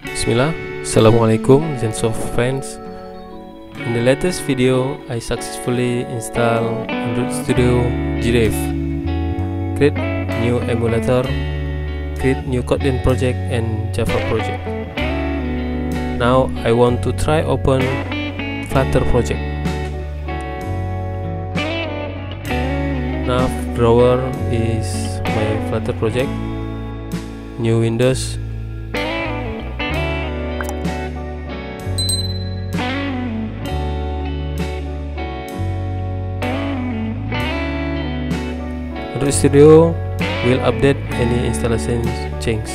Bismillah, Assalamualaikum Zensoft friends. In the latest video, I successfully installed Android Studio Giraffe, create new emulator, create new Kotlin project and Java project. Now I want to try open Flutter project. Nav drawer is my Flutter project. New Windows. Android Studio will update any installation change.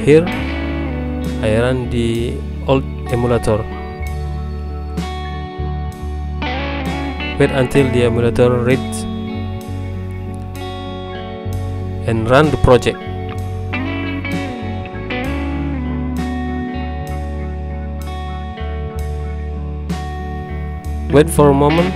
Here I run the old emulator. Wait until the emulator reads and run the project. Wait for a moment.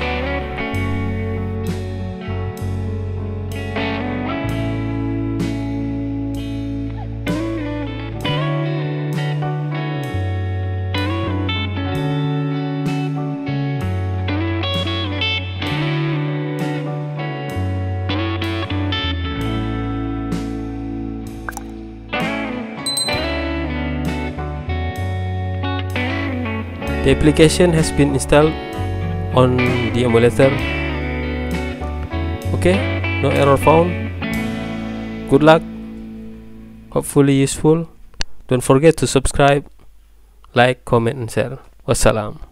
The application has been installed on the emulator. Okay, no error found. Good luck. Hopefully useful. Don't forget to subscribe, like, comment and share. Wassalam.